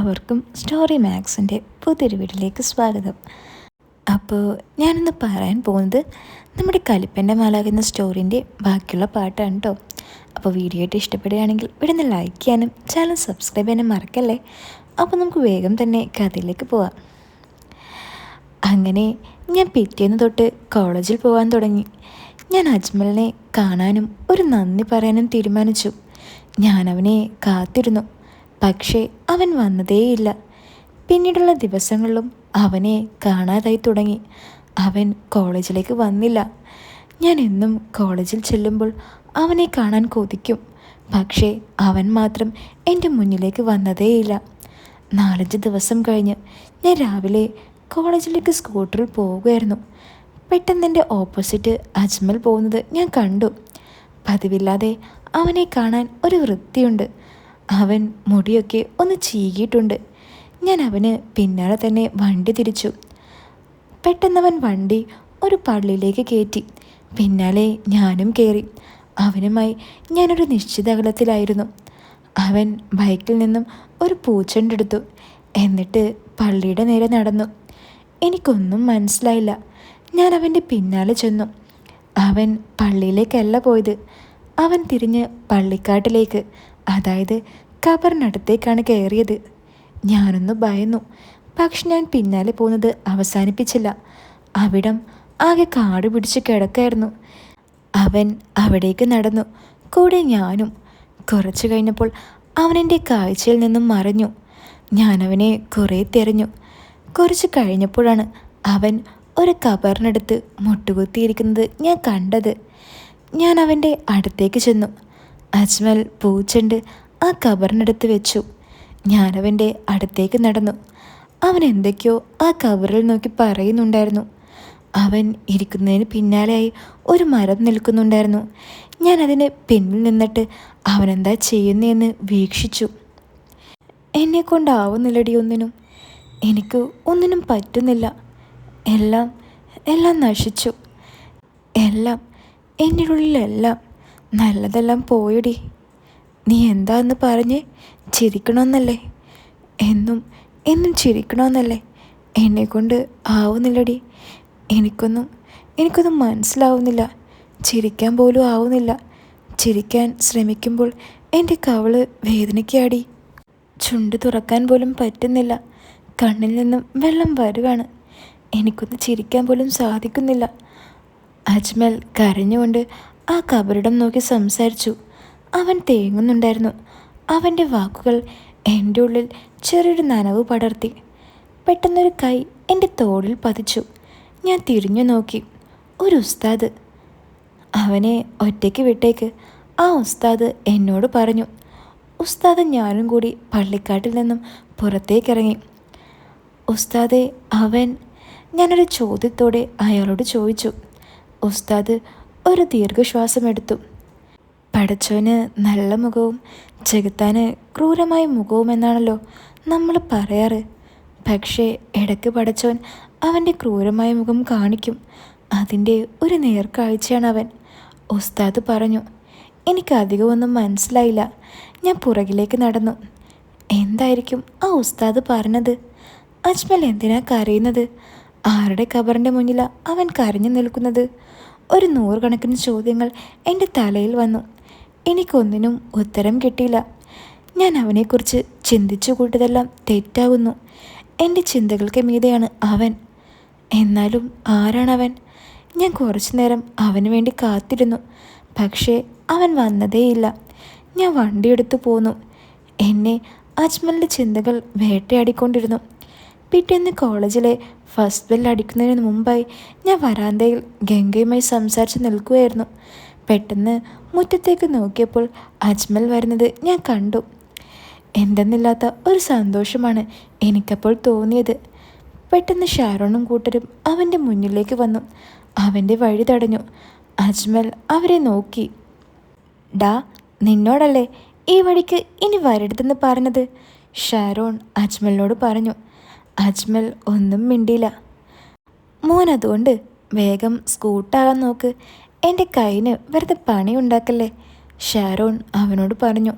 എല്ലാവർക്കും സ്റ്റോറി മാക്സിൻ്റെ പുതിയൊരു വീട്ടിലേക്ക് സ്വാഗതം. അപ്പോൾ ഞാനിന്ന് പറയാൻ പോകുന്നത് നമ്മുടെ കലിപ്പൻ്റെ മാലാകുന്ന സ്റ്റോറിൻ്റെ ബാക്കിയുള്ള പാട്ടാണ് കേട്ടോ. അപ്പോൾ വീഡിയോ ആയിട്ട് ഇഷ്ടപ്പെടുകയാണെങ്കിൽ ഇവിടുന്ന് ലൈക്ക് ചെയ്യാനും ചാനൽ സബ്സ്ക്രൈബ് ചെയ്യാനും മറക്കല്ലേ. അപ്പോൾ നമുക്ക് വേഗം തന്നെ കഥയിലേക്ക് പോവാം. അങ്ങനെ ഞാൻ പിറ്റേന്ന് തൊട്ട് കോളേജിൽ പോകാൻ തുടങ്ങി. ഞാൻ അജ്മലിനെ കാണാനും ഒരു നന്ദി പറയാനും തീരുമാനിച്ചു. ഞാൻ അവനെ കാത്തിരുന്നു. പക്ഷേ അവൻ വന്നതേയില്ല. പിന്നീടുള്ള ദിവസങ്ങളിലും അവനെ കാണാതായി തുടങ്ങി. അവൻ കോളേജിലേക്ക് വന്നില്ല. ഞാൻ എന്നും കോളേജിൽ ചെല്ലുമ്പോൾ അവനെ കാണാൻ കൊതിക്കും. പക്ഷേ അവൻ മാത്രം എൻ്റെ മുന്നിലേക്ക് വന്നതേയില്ല. 4-5 ദിവസം കഴിഞ്ഞ് ഞാൻ രാവിലെ കോളേജിലേക്ക് സ്കൂട്ടറിൽ പോവുകയായിരുന്നു. പെട്ടെന്ന് എൻ്റെ ഓപ്പോസിറ്റ് അജ്മൽ പോകുന്നത് ഞാൻ കണ്ടു. പതിവില്ലാതെ അവനെ കാണാൻ ഒരു വൃത്തിയുണ്ട്. അവൻ മുടിയൊക്കെ ഒന്ന് ചീകിയിട്ടുണ്ട്. ഞാൻ അവന് പിന്നാലെ തന്നെ വണ്ടി തിരിച്ചു. പെട്ടെന്നവൻ വണ്ടി ഒരു പള്ളിയിലേക്ക് കയറ്റി. പിന്നാലെ ഞാനും കയറി. അവനുമായി ഞാനൊരു നിശ്ചിത അകലത്തിലായിരുന്നു. അവൻ ബൈക്കിൽ നിന്നും ഒരു പൂച്ചെണ്ടെടുത്തു. എന്നിട്ട് പള്ളിയുടെ നേരെ നടന്നു. എനിക്കൊന്നും മനസ്സിലായില്ല. ഞാൻ അവൻ്റെ പിന്നാലെ ചെന്നു. അവൻ പള്ളിയിലേക്കല്ല പോയത്. അവൻ തിരിഞ്ഞ് പള്ളിക്കാട്ടിലേക്ക്, അതായത് ഖബറിനടുത്തേക്കാണ് കയറിയത്. ഞാനൊന്ന് ഭയന്നു. പക്ഷെ ഞാൻ പിന്നാലെ പോകുന്നത് അവസാനിപ്പിച്ചില്ല. അവിടം ആകെ കാട് പിടിച്ച് കിടക്കായിരുന്നു. അവൻ അവിടേക്ക് നടന്നു, കൂടെ ഞാനും. കുറച്ചു കഴിഞ്ഞപ്പോൾ അവനെൻ്റെ കാഴ്ചയിൽ നിന്നും മറഞ്ഞു. ഞാനവനെ കുറേ തിരഞ്ഞു. കുറച്ച് കഴിഞ്ഞപ്പോഴാണ് അവൻ ഒരു ഖബറിനടുത്ത് മുട്ടുകുത്തിയിരിക്കുന്നത് ഞാൻ കണ്ടത്. ഞാൻ അവൻ്റെ അടുത്തേക്ക് ചെന്നു. അജ്മൽ പൂച്ചെണ്ട് ആ ഖബറിനടുത്ത് വെച്ചു. ഞാനവൻ്റെ അടുത്തേക്ക് നടന്നു. അവൻ എന്തൊക്കെയോ ആ ഖബറിൽ നോക്കി പറയുന്നുണ്ടായിരുന്നു. അവൻ ഇരിക്കുന്നതിന് പിന്നാലെയായി ഒരു മരം നിൽക്കുന്നുണ്ടായിരുന്നു. ഞാൻ അതിന് പിന്നിൽ നിന്നിട്ട് അവനെന്താ ചെയ്യുന്നതെന്ന് വീക്ഷിച്ചു. എന്നെക്കൊണ്ടാവുന്നില്ലടി ഒന്നിനും. എനിക്ക് ഒന്നിനും പറ്റുന്നില്ല. എല്ലാം നശിച്ചു. എല്ലാം എൻ്റെ ഉള്ളിലെല്ലാം നല്ലതെല്ലാം പോയടി. നീ എന്താന്ന് പറഞ്ഞ് ചിരിക്കണമെന്നല്ലേ? എന്നും ചിരിക്കണമെന്നല്ലേ? എന്നെക്കൊണ്ട് ആവുന്നില്ലടി. എനിക്കൊന്നും മനസ്സിലാവുന്നില്ല. ചിരിക്കാൻ പോലും ആവുന്നില്ല. ചിരിക്കാൻ ശ്രമിക്കുമ്പോൾ എൻ്റെ കവിള് വേദനയ്ക്കാടി. ചുണ്ട് തുറക്കാൻ പോലും പറ്റുന്നില്ല. കണ്ണിൽ നിന്നും വെള്ളം വരുവാണ്. എനിക്കൊന്ന് ചിരിക്കാൻ പോലും സാധിക്കുന്നില്ല. അജ്മൽ കരഞ്ഞുകൊണ്ട് ആ ഖബറിടം നോക്കി സംസാരിച്ചു. അവൻ തേങ്ങുന്നുണ്ടായിരുന്നു. അവൻ്റെ വാക്കുകൾ എൻ്റെ ഉള്ളിൽ ചെറിയൊരു നനവ് പടർത്തി. പെട്ടെന്നൊരു കൈ എൻ്റെ തോളിൽ പതിച്ചു. ഞാൻ തിരിഞ്ഞു നോക്കി. ഒരു ഉസ്താദ്. അവനെ ഒറ്റയ്ക്ക് വിട്ടേക്ക്, ആ ഉസ്താദ് എന്നോട് പറഞ്ഞു. ഉസ്താദ് ഞാനും കൂടി പള്ളിക്കാട്ടിൽ നിന്നും പുറത്തേക്കിറങ്ങി. ഉസ്താദെ, അവൻ? ഞാനൊരു ചോദ്യത്തോടെ അയാളോട് ചോദിച്ചു. ഉസ്താദ് ഒരു ദീർഘശ്വാസമെടുത്തു. പടച്ചോന് നല്ല മുഖവും ചെകുത്താന് ക്രൂരമായ മുഖവും എന്നാണല്ലോ നമ്മൾ പറയാറ്. പക്ഷേ ഇടയ്ക്ക് പടച്ചോൻ അവൻ്റെ ക്രൂരമായ മുഖം കാണിക്കും. അതിൻ്റെ ഒരു നേർക്കാഴ്ചയാണ് അവൻ, ഉസ്താദ് പറഞ്ഞു. എനിക്കധികമൊന്നും മനസ്സിലായില്ല. ഞാൻ പുറകിലേക്ക് നടന്നു. എന്തായിരിക്കും ആ ഉസ്താദ് പറഞ്ഞത്? അജ്മൽ എന്തിനാ കരയുന്നത്? ആരുടെ ഖബറിൻ്റെ മുന്നിലാണ് അവൻ കരഞ്ഞു നിൽക്കുന്നത്? ഒരു 100 കണക്കിന് ചോദ്യങ്ങൾ എൻ്റെ തലയിൽ വന്നു. എനിക്കൊന്നിനും ഉത്തരം കിട്ടിയില്ല. ഞാൻ അവനെക്കുറിച്ച് ചിന്തിച്ചു കൂട്ടിയതെല്ലാം തെറ്റാകുന്നു. എൻ്റെ ചിന്തകൾക്ക് മീതെയാണ് അവൻ. എന്നാലും ആരാണവൻ? ഞാൻ കുറച്ചു നേരം അവന് വേണ്ടി കാത്തിരുന്നു. പക്ഷേ അവൻ വന്നതേയില്ല. ഞാൻ വണ്ടിയെടുത്ത് പോന്നു. എന്നെ അജ്മലിൻ്റെ ചിന്തകൾ വേട്ടയാടിക്കൊണ്ടിരുന്നു. പിറ്റേന്ന് കോളേജിലെ ഫസ്റ്റ് ബെൽ അടിക്കുന്നതിന് മുമ്പായി ഞാൻ വരാന്തയിൽ ഗംഗയുമായി സംസാരിച്ച് നിൽക്കുകയായിരുന്നു. പെട്ടെന്ന് മുറ്റത്തേക്ക് നോക്കിയപ്പോൾ അജ്മൽ വരുന്നത് ഞാൻ കണ്ടു. എന്തെന്നില്ലാത്ത ഒരു സന്തോഷമാണ് എനിക്കപ്പോൾ തോന്നിയത്. പെട്ടെന്ന് ഷാരോണും കൂട്ടരും അവൻ്റെ മുന്നിലേക്ക് വന്നു. അവൻ്റെ വഴി തടഞ്ഞു. അജ്മൽ അവരെ നോക്കി. ഡാ, നിന്നോടല്ലേ ഈ വഴിക്ക് ഇനി വരരുതെന്ന് പറഞ്ഞത്? ഷാരോൺ അജ്മലിനോട് പറഞ്ഞു. അജ്മൽ ഒന്നും മിണ്ടിയില്ല. മോൻ അതുകൊണ്ട് വേഗം സ്കൂട്ടാകാൻ നോക്ക്. എൻ്റെ കൈന് വെറുതെ പണി ഉണ്ടാക്കല്ലേ, ഷാരോൺ അവനോട് പറഞ്ഞു.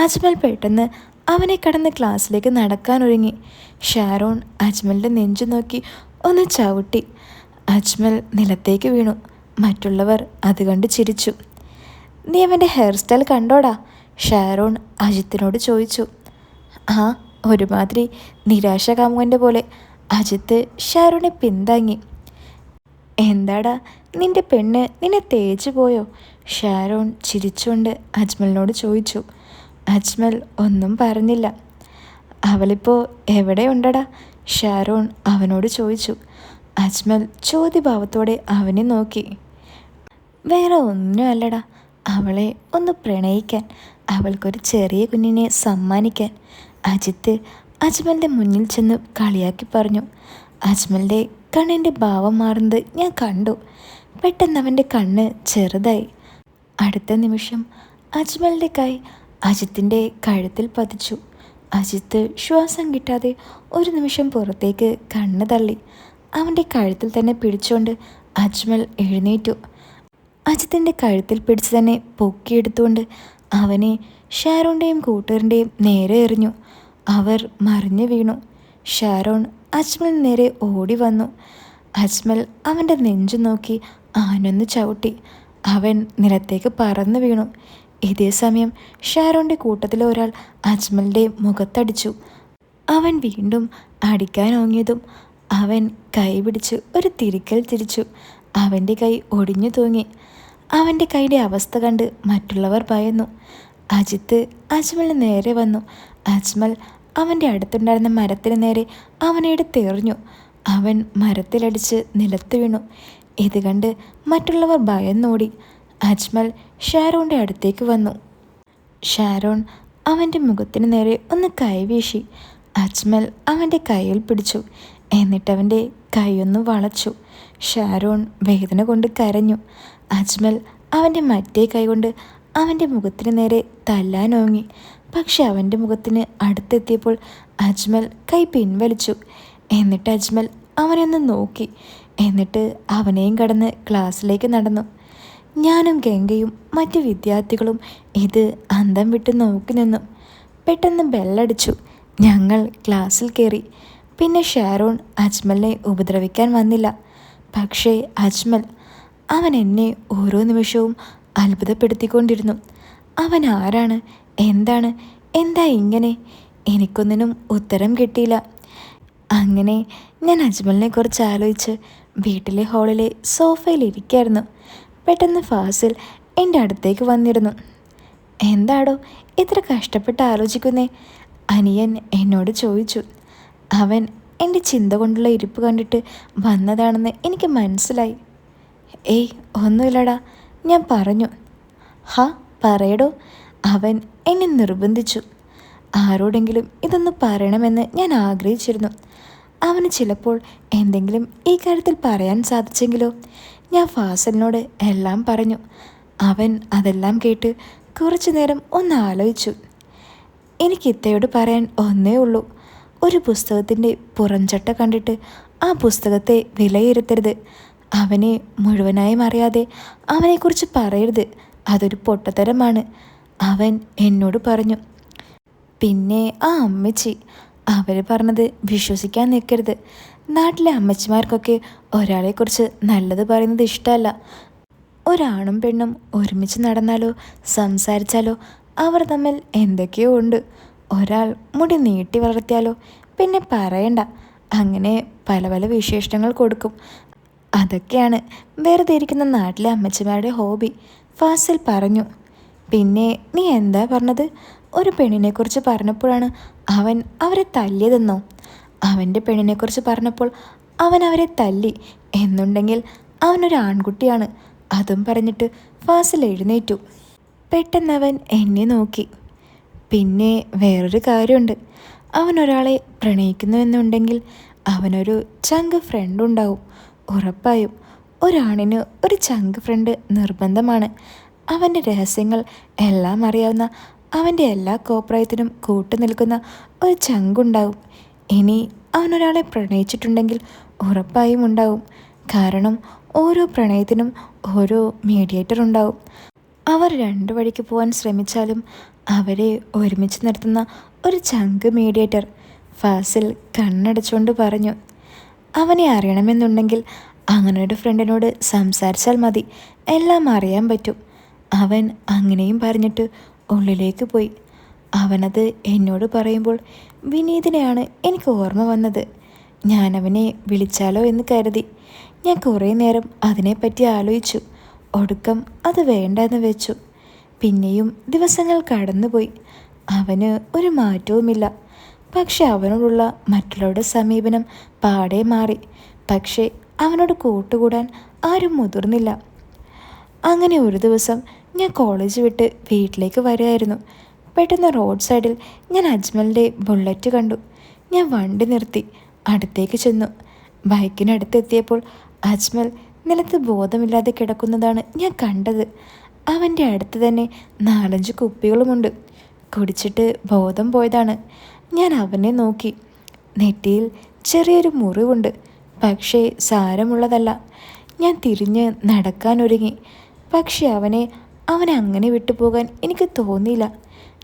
അജ്മൽ പെട്ടെന്ന് അവനെ കടന്ന് ക്ലാസ്സിലേക്ക് നടക്കാനൊരുങ്ങി. ഷാരോൺ അജ്മലിൻ്റെ നെഞ്ചു നോക്കി ഒന്ന് ചവിട്ടി. അജ്മൽ നിലത്തേക്ക് വീണു. മറ്റുള്ളവർ അത് കണ്ട് ചിരിച്ചു. നീ അവൻ്റെ ഹെയർ സ്റ്റൈൽ കണ്ടോടാ? ഷാരോൺ അജിത്തിനോട് ചോദിച്ചു. ആ, ഒരുമാതിരി നിരാശകാമുകൻ്റെ പോലെ. അജിത്ത് ഷാരോണെ പിന്താങ്ങി. എന്താടാ, നിന്റെ പെണ്ണ് നിന്നെ തേച്ചു പോയോ? ഷാരോൺ ചിരിച്ചുകൊണ്ട് അജ്മലിനോട് ചോദിച്ചു. അജ്മൽ ഒന്നും പറഞ്ഞില്ല. അവളിപ്പോൾ എവിടെയുണ്ടടാ? ഷാരോൺ അവനോട് ചോദിച്ചു. അജ്മൽ ചോദ്യഭാവത്തോടെ അവനെ നോക്കി. വേറെ ഒന്നുമല്ലടാ, അവളെ ഒന്ന് പ്രണയിക്കാൻ, അവൾക്കൊരു ചെറിയ കുഞ്ഞിനെ സമ്മാനിക്കാൻ. അജിത്ത് അജ്മലിൻ്റെ മുന്നിൽ ചെന്ന് കളിയാക്കി പറഞ്ഞു. അജ്മലിൻ്റെ കണ്ണിൻ്റെ ഭാവം മാറുന്നത് ഞാൻ കണ്ടു. പെട്ടെന്ന് അവൻ്റെ കണ്ണ് ചെറുതായി. അടുത്ത നിമിഷം അജ്മലിൻ്റെ കൈ അജിത്തിൻ്റെ കഴുത്തിൽ പതിച്ചു. അജിത്ത് ശ്വാസം കിട്ടാതെ ഒരു നിമിഷം പുറത്തേക്ക് കണ്ണ് തള്ളി. അവൻ്റെ കഴുത്തിൽ തന്നെ പിടിച്ചുകൊണ്ട് അജ്മൽ എഴുന്നേറ്റു. അജിത്തിൻ്റെ കഴുത്തിൽ പിടിച്ച് തന്നെ പൊക്കിയെടുത്തുകൊണ്ട് അവനെ ഷാരോണിൻ്റെയും കൂട്ടുകാരൻ്റെയും നേരെ എറിഞ്ഞു. അവർ മറിഞ്ഞു വീണു. ഷാരോൺ അജ്മലിന് നേരെ ഓടി വന്നു. അജ്മൽ അവൻ്റെ നെഞ്ചു നോക്കി ആനൊന്ന് ചവിട്ടി. അവൻ നിലത്തേക്ക് പറന്നു വീണു. ഇതേ സമയം ഷാരോണിൻ്റെ കൂട്ടത്തിലെ ഒരാൾ അജ്മലിൻ്റെ മുഖത്തടിച്ചു. അവൻ വീണ്ടും അടിക്കാനോങ്ങിയതും അവൻ കൈ പിടിച്ച് ഒരു തിരിക്കൽ തിരിച്ചു. അവൻ്റെ കൈ ഒടിഞ്ഞു തൂങ്ങി. അവൻ്റെ കൈയുടെ അവസ്ഥ കണ്ട് മറ്റുള്ളവർ ഭയന്നു. അജിത്ത് അജ്മലിന് നേരെ വന്നു. അജ്മൽ അവൻ്റെ അടുത്തുണ്ടായിരുന്ന മരത്തിന് നേരെ അവനെ എടുത്തെറിഞ്ഞു. അവൻ മരത്തിലടിച്ച് നിലത്ത് വീണു. ഇത് കണ്ട് മറ്റുള്ളവർ ഭയന്നോടി. അജ്മൽ ഷാരോണിൻ്റെ അടുത്തേക്ക് വന്നു. ഷാരോൺ അവൻ്റെ മുഖത്തിന് നേരെ ഒന്ന് കൈവീശി. അജ്മൽ അവൻ്റെ കൈയിൽ പിടിച്ചു. എന്നിട്ടവൻ്റെ കൈയൊന്ന് വളച്ചു. ഷാരോൺ വേദന കൊണ്ട് കരഞ്ഞു. അജ്മൽ അവൻ്റെ മറ്റേ കൈ കൊണ്ട് അവൻ്റെ മുഖത്തിന് നേരെ തല്ലാനോങ്ങി. പക്ഷെ അവൻ്റെ മുഖത്തിന് അടുത്തെത്തിയപ്പോൾ അജ്മൽ കൈ പിൻവലിച്ചു. എന്നിട്ട് അജ്മൽ അവനെ ഒന്ന് നോക്കി. എന്നിട്ട് അവനെയും കടന്ന് ക്ലാസ്സിലേക്ക് നടന്നു. ഞാനും ഗംഗയും മറ്റ് വിദ്യാർത്ഥികളും ഇത് അന്തം വിട്ട് നോക്കി നിന്നു. പെട്ടെന്ന് ബെല്ലടിച്ചു. ഞങ്ങൾ ക്ലാസ്സിൽ കയറി. പിന്നെ ഷാരോൺ അജ്മലിനെ ഉപദ്രവിക്കാൻ വന്നില്ല. പക്ഷേ അജ്മൽ, അവൻ എന്നെ ഓരോ നിമിഷവും അത്ഭുതപ്പെടുത്തിക്കൊണ്ടിരുന്നു. അവൻ ആരാണ്, എന്താണ്, എന്താ ഇങ്ങനെ? എനിക്കൊന്നിനും ഉത്തരം കിട്ടിയില്ല. അങ്ങനെ ഞാൻ അജ്മലിനെ കുറിച്ച് ആലോചിച്ച് വീട്ടിലെ ഹാളിലെ സോഫയിൽ ഇരിക്കായിരുന്നു. പെട്ടെന്ന് ഫാസിൽ എൻ്റെ അടുത്തേക്ക് വന്നിരുന്നു. എന്താടോ ഇത്ര കഷ്ടപ്പെട്ട് ആലോചിക്കുന്നേ? അനിയൻ എന്നോട് ചോദിച്ചു. അവൻ എൻ്റെ ചിന്ത കൊണ്ടുള്ള ഇരിപ്പ് കണ്ടിട്ട് വന്നതാണെന്ന് എനിക്ക് മനസ്സിലായി. ഏയ് ഒന്നുമില്ലടാ, ഞാൻ പറഞ്ഞു. ഹാ പറയടോ. അവൻ എന്നെ നിർബന്ധിച്ചു. ആരോടെങ്കിലും ഇതൊന്ന് പറയണമെന്ന് ഞാൻ ആഗ്രഹിച്ചിരുന്നു. അവന് ചിലപ്പോൾ എന്തെങ്കിലും ഈ കാര്യത്തിൽ പറയാൻ സാധിച്ചെങ്കിലോ? ഞാൻ ഫാസലിനോട് എല്ലാം പറഞ്ഞു. അവൻ അതെല്ലാം കേട്ട് കുറച്ചു നേരം ഒന്ന് ആലോചിച്ചു. എനിക്ക് ഇത്തയോട് പറയാൻ ഒന്നേ ഉള്ളൂ. ഒരു പുസ്തകത്തിൻ്റെ പുറംചട്ട കണ്ടിട്ട് ആ പുസ്തകത്തെ വിലയിരുത്തരുത്. അവനെ മുഴുവനായും അറിയാതെ അവനെക്കുറിച്ച് പറയരുത്. അതൊരു പൊട്ടത്തരമാണ്. അവൻ എന്നോട് പറഞ്ഞു. പിന്നെ ആ അമ്മച്ചി, അവർ പറഞ്ഞത് വിശ്വസിക്കാൻ നിൽക്കരുത്. നാട്ടിലെ അമ്മച്ചിമാർക്കൊക്കെ ഒരാളെക്കുറിച്ച് നല്ലത് പറയുന്നത് ഇഷ്ടമല്ല. ഒരാണും പെണ്ണും ഒരുമിച്ച് നടന്നാലോ സംസാരിച്ചാലോ അവർ തമ്മിൽ എന്തൊക്കെയോ ഉണ്ട്. ഒരാൾ മുടി നീട്ടി വളർത്തിയാലോ പിന്നെ പറയണ്ട. അങ്ങനെ പല പല വിശേഷണങ്ങൾ കൊടുക്കും. അതൊക്കെയാണ് വെറുതെ ഇരിക്കുന്ന നാട്ടിലെ അമ്മച്ചിമാരുടെ ഹോബി, ഫാസിൽ പറഞ്ഞു. പിന്നെ നീ എന്താ പറഞ്ഞത്? ഒരു പെണ്ണിനെക്കുറിച്ച് പറഞ്ഞപ്പോഴാണ് അവൻ അവരെ തല്ലിയതെന്നോ? അവൻ്റെ പെണ്ണിനെക്കുറിച്ച് പറഞ്ഞപ്പോൾ അവൻ അവരെ തല്ലി എന്നുണ്ടെങ്കിൽ അവനൊരു ആൺകുട്ടിയാണ്. അതും പറഞ്ഞിട്ട് ഫാസിൽ എഴുന്നേറ്റു. പെട്ടെന്നവൻ എന്നെ നോക്കി. പിന്നെ വേറൊരു കാര്യമുണ്ട്. അവൻ ഒരാളെ പ്രണയിക്കുന്നുവെന്നുണ്ടെങ്കിൽ അവനൊരു ചങ്ക് ഫ്രണ്ട് ഉണ്ടാവും. ഉറപ്പായും ഒരാണിന് ഒരു ചങ്ക് ഫ്രണ്ട് നിർബന്ധമാണ്. അവൻ്റെ രഹസ്യങ്ങൾ എല്ലാം അറിയാവുന്ന, അവൻ്റെ എല്ലാ കോപ്രായത്തിനും കൂട്ടു നിൽക്കുന്ന ഒരു ചങ്കുണ്ടാവും. ഇനി അവനൊരാളെ പ്രണയിച്ചിട്ടുണ്ടെങ്കിൽ ഉറപ്പായും ഉണ്ടാവും. കാരണം ഓരോ പ്രണയത്തിനും ഓരോ മീഡിയേറ്റർ ഉണ്ടാവും. അവർ രണ്ടു വഴിക്ക് പോകാൻ ശ്രമിച്ചാലും അവരെ ഒരുമിച്ച് നിർത്തുന്ന ഒരു ചങ്ക് മീഡിയേറ്റർ ഫാസിൽ കണ്ണടച്ചുകൊണ്ട് പറഞ്ഞു. അവനെ അറിയണമെന്നുണ്ടെങ്കിൽ അങ്ങനെ ഒരു ഫ്രണ്ടിനോട് സംസാരിച്ചാൽ മതി, എല്ലാം അറിയാൻ പറ്റും. അവൻ അങ്ങനെയും പറഞ്ഞിട്ട് ഉള്ളിലേക്ക് പോയി. അവനത് എന്നോട് പറയുമ്പോൾ വിനീതിനെയാണ് എനിക്ക് ഓർമ്മ വന്നത്. ഞാൻ അവനെ വിളിച്ചാലോ എന്ന് കരുതി. ഞാൻ കുറേ നേരം അതിനെപ്പറ്റി ആലോചിച്ചു. ഒടുക്കം അത് വേണ്ടെന്ന് വെച്ചു. പിന്നെയും ദിവസങ്ങൾ കടന്നുപോയി. അവന് ഒരു മാറ്റവുമില്ല. പക്ഷെ അവനോടുള്ള മറ്റുള്ളവരുടെ സമീപനം പാടെ മാറി. പക്ഷേ അവനോട് കൂട്ടുകൂടാൻ ആരും മുതിർന്നില്ല. അങ്ങനെ ഒരു ദിവസം ഞാൻ കോളേജ് വിട്ട് വീട്ടിലേക്ക് വരികയായിരുന്നു. പെട്ടെന്ന് റോഡ് സൈഡിൽ ഞാൻ അജ്മലിൻ്റെ ബുള്ളറ്റ് കണ്ടു. ഞാൻ വണ്ടി നിർത്തി അടുത്തേക്ക് ചെന്നു. ബൈക്കിനടുത്തെത്തിയപ്പോൾ അജ്മൽ നിലത്ത് ബോധമില്ലാതെ കിടക്കുന്നതാണ് ഞാൻ കണ്ടത്. അവൻ്റെ അടുത്ത് തന്നെ 4-5 കുപ്പികളുമുണ്ട്. കുടിച്ചിട്ട് ബോധം പോയതാണ്. ഞാൻ അവനെ നോക്കി. നെറ്റിയിൽ ചെറിയൊരു മുറിവുണ്ട്, പക്ഷേ സാരമുള്ളതല്ല. ഞാൻ തിരിഞ്ഞ് നടക്കാനൊരുങ്ങി. പക്ഷെ അവനെ അങ്ങനെ വിട്ടുപോകാൻ എനിക്ക് തോന്നിയില്ല.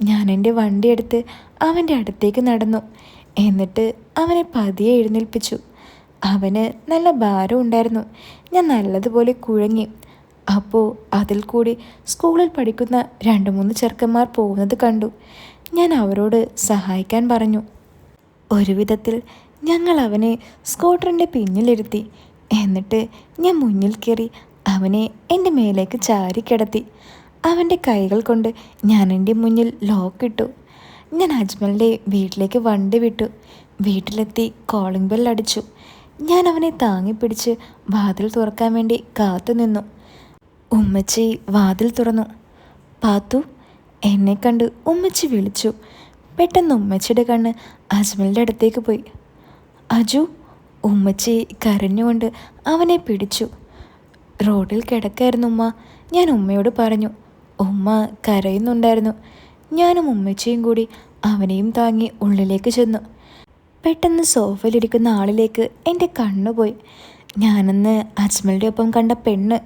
ഞാൻ എൻ്റെ വണ്ടിയെടുത്ത് അവൻ്റെ അടുത്തേക്ക് നടന്നു. എന്നിട്ട് അവനെ പതിയെ എഴുന്നേൽപ്പിച്ചു. അവന് നല്ല ഭാരം ഉണ്ടായിരുന്നു. ഞാൻ നല്ലതുപോലെ കുഴങ്ങി. അപ്പോൾ അതിൽ കൂടി സ്കൂളിൽ പഠിക്കുന്ന 2-3 ചെറുക്കന്മാർ പോകുന്നത് കണ്ടു. ഞാൻ അവരോട് സഹായിക്കാൻ പറഞ്ഞു. ഒരു വിധത്തിൽ ഞങ്ങൾ അവനെ സ്കൂട്ടറിൻ്റെ പിന്നിലിരുത്തി. എന്നിട്ട് ഞാൻ മുന്നിൽ കയറി അവനെ എൻ്റെ മേലേക്ക് ചാരിക്കിടത്തി. അവൻ്റെ കൈകൾ കൊണ്ട് ഞാൻ എൻ്റെ മുന്നിൽ ലോക്കിട്ടു. ഞാൻ അജ്മലിൻ്റെ വീട്ടിലേക്ക് വണ്ടി വിട്ടു. വീട്ടിലെത്തി കോളിംഗ് ബെൽ അടിച്ചു. ഞാൻ അവനെ താങ്ങിപ്പിടിച്ച് വാതിൽ തുറക്കാൻ വേണ്ടി കാത്തു നിന്നു. ഉമ്മച്ചി വാതിൽ തുറന്നു. പാത്തു, എന്നെ കണ്ട് ഉമ്മച്ചി വിളിച്ചു. പെട്ടെന്ന് ഉമ്മച്ചിയുടെ കണ്ണ് അജ്മലിൻ്റെ അടുത്തേക്ക് പോയി. അജു, ഉമ്മച്ചി കരഞ്ഞുകൊണ്ട് അവനെ പിടിച്ചു. റോഡിൽ കിടക്കായിരുന്നു ഉമ്മ. ഞാൻ ഉമ്മയോട് പറഞ്ഞു. ഉമ്മ കരയുന്നുണ്ടായിരുന്നു. ഞാനും ഉമ്മച്ചിയും കൂടി അവനെയും താങ്ങി ഉള്ളിലേക്ക് ചെന്നു. പെട്ടെന്ന് സോഫയിലിരിക്കുന്ന ആളിലേക്ക് എൻ്റെ കണ്ണുപോയി. ഞാനന്ന് അജ്മലിൻ്റെ ഒപ്പം കണ്ട പെണ്ണ്.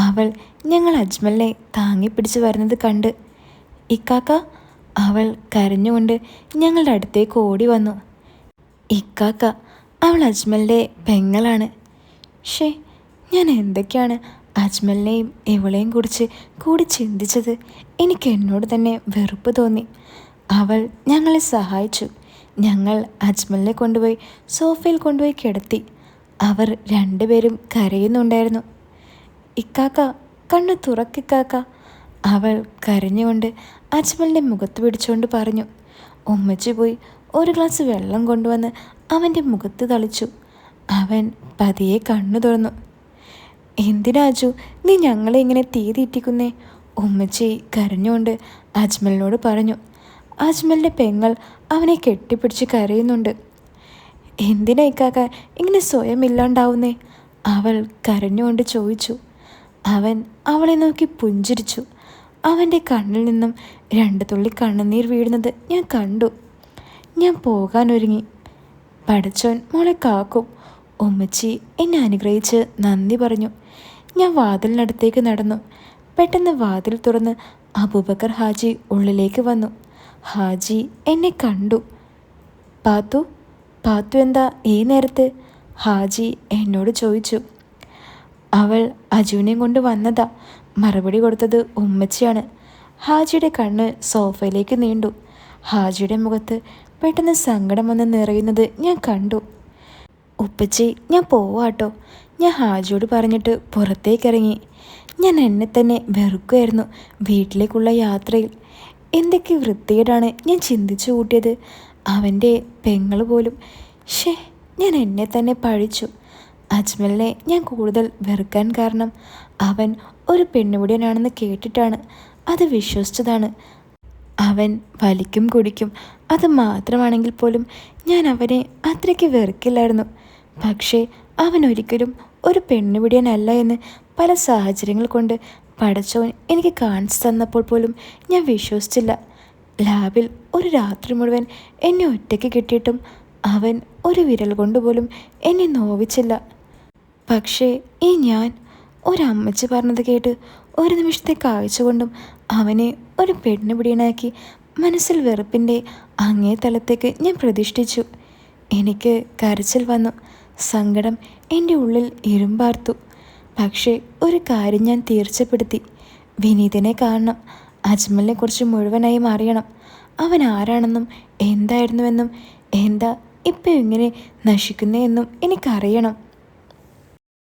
അവൾ ഞങ്ങൾ അജ്മലിനെ താങ്ങിപ്പിടിച്ച് വരുന്നത് കണ്ട് ഇക്കാക്ക, അവൾ കരഞ്ഞുകൊണ്ട് ഞങ്ങളുടെ അടുത്തേക്ക് ഓടി വന്നു. ഇക്കാക്ക, അവൾ അജ്മലിൻ്റെ പെങ്ങളാണ്. ഷേ, ഞാൻ എന്തൊക്കെയാണ് അജ്മലിനെയും ഇവളെയും കുറിച്ച് കൂടി ചിന്തിച്ചത്. എനിക്ക് എന്നോട് തന്നെ വെറുപ്പ് തോന്നി. അവൾ ഞങ്ങളെ സഹായിച്ചു. ഞങ്ങൾ അജ്മലിനെ കൊണ്ടുപോയി സോഫയിൽ കൊണ്ടുപോയി കിടത്തി. അവർ രണ്ടുപേരും കരയുന്നുണ്ടായിരുന്നു. ഇക്കാക്ക, കണ്ണു തുറക്കിക്കാക്ക, അവൾ കരഞ്ഞുകൊണ്ട് അജ്മലിൻ്റെ മുഖത്ത് പിടിച്ചുകൊണ്ട് പറഞ്ഞു. ഉമ്മച്ചി പോയി ഒരു ഗ്ലാസ് വെള്ളം കൊണ്ടുവന്ന് അവൻ്റെ മുഖത്ത് തളിച്ചു. അവൻ പതിയെ കണ്ണു തുറന്നു. എന്തിനാ അജു നീ ഞങ്ങളെ ഇങ്ങനെ തീ തീറ്റിക്കുന്നേ? ഉമ്മച്ചി കരഞ്ഞുകൊണ്ട് അജ്മലിനോട് പറഞ്ഞു. അജ്മലിൻ്റെ പെങ്ങൾ അവനെ കെട്ടിപ്പിടിച്ച് കരയുന്നുണ്ട്. എന്തിനാ ഇക്കാക്ക ഇങ്ങനെ സ്വയം ഇല്ലാണ്ടാവുന്നേ? അവൾ കരഞ്ഞുകൊണ്ട് ചോദിച്ചു. അവൻ അവളെ നോക്കി പുഞ്ചിരിച്ചു. അവൻ്റെ കണ്ണിൽ നിന്നും 2 തുള്ളി കണ്ണുനീർ വീഴുന്നത് ഞാൻ കണ്ടു. ഞാൻ പോകാനൊരുങ്ങി. പഠിച്ചോൻ മോളെ കാക്കും. ഉമ്മച്ചി എന്നെ അനുഗ്രഹിച്ച് നന്ദി പറഞ്ഞു. ഞാൻ വാതിലിനടുത്തേക്ക് നടന്നു. പെട്ടെന്ന് വാതിൽ തുറന്ന് അബൂബക്കർ ഹാജി ഉള്ളിലേക്ക് വന്നു. ഹാജി എന്നെ കണ്ടു. പാത്തു, പാത്തു എന്താ ഈ നേരത്ത്? ഹാജി എന്നോട് ചോദിച്ചു. അവൾ അജുവിനെയും കൊണ്ട് വന്നതാ. മറുപടി കൊടുത്തത് ഉമ്മച്ചിയാണ്. ഹാജിയുടെ കണ്ണ് സോഫയിലേക്ക് നീണ്ടു. ഹാജിയുടെ മുഖത്ത് പെട്ടെന്ന് സങ്കടം വന്ന് നിറയുന്നത് ഞാൻ കണ്ടു. ഉപ്പച്ചി, ഞാൻ പോവാട്ടോ, ഞാൻ ഹാജിയോട് പറഞ്ഞിട്ട് പുറത്തേക്കിറങ്ങി. ഞാൻ എന്നെ തന്നെ വെറുക്കുമായിരുന്നു വീട്ടിലേക്കുള്ള യാത്രയിൽ. എന്തൊക്കെ വൃത്തികേടാണ് ഞാൻ ചിന്തിച്ചു കൂട്ടിയത്. അവൻ്റെ പെങ്ങൾ പോലും. ഷേ, ഞാൻ എന്നെ തന്നെ പഴിച്ചു. അജ്മലിനെ ഞാൻ കൂടുതൽ വെറുക്കാൻ കാരണം അവൻ ഒരു പെണ്ണുപിടിയനാണെന്ന് കേട്ടിട്ടാണ്. അത് വിശ്വസിച്ചതാണ്. അവൻ വലിക്കും കുടിക്കും. അത് മാത്രമാണെങ്കിൽ പോലും ഞാൻ അവനെ അത്രയ്ക്ക് വെറുക്കില്ലായിരുന്നു. പക്ഷേ അവൻ ഒരിക്കലും ഒരു പെണ്ണുപിടിയനല്ല എന്ന് പല സാഹചര്യങ്ങൾ കൊണ്ട് പടച്ചവൻ എനിക്ക് കാണിച്ചു തന്നപ്പോൾ പോലും ഞാൻ വിശ്വസിച്ചില്ല. ലാബിൽ ഒരു രാത്രി മുഴുവൻ എന്നെ ഒറ്റയ്ക്ക് കിട്ടിയിട്ടും അവൻ ഒരു വിരൽ കൊണ്ടുപോലും എന്നെ നോവിച്ചില്ല. പക്ഷേ ഈ ഞാൻ ഒരമ്മച്ചി പറഞ്ഞത് കേട്ട് ഒരു നിമിഷത്തെ കാഴ്ച കൊണ്ടും അവനെ ഒരു പെണ്ണുപിടിയനാക്കി മനസ്സിൽ വെറുപ്പിൻ്റെ അങ്ങേ തലത്തേക്ക് ഞാൻ പ്രതിഷ്ഠിച്ചു. എനിക്ക് കരച്ചിൽ വന്നു. സങ്കടം എൻ്റെ ഉള്ളിൽ ഇരുമ്പാർത്തു. പക്ഷേ ഒരു കാര്യം ഞാൻ തീർച്ചപ്പെടുത്തി. വിനീതിനെ കാണണം. അജ്മലിനെ കുറിച്ച് മുഴുവനായും അറിയണം. അവൻ ആരാണെന്നും എന്തായിരുന്നുവെന്നും എന്താ ഇപ്പം എങ്ങനെ നശിക്കുന്നതെന്നും എനിക്കറിയണം.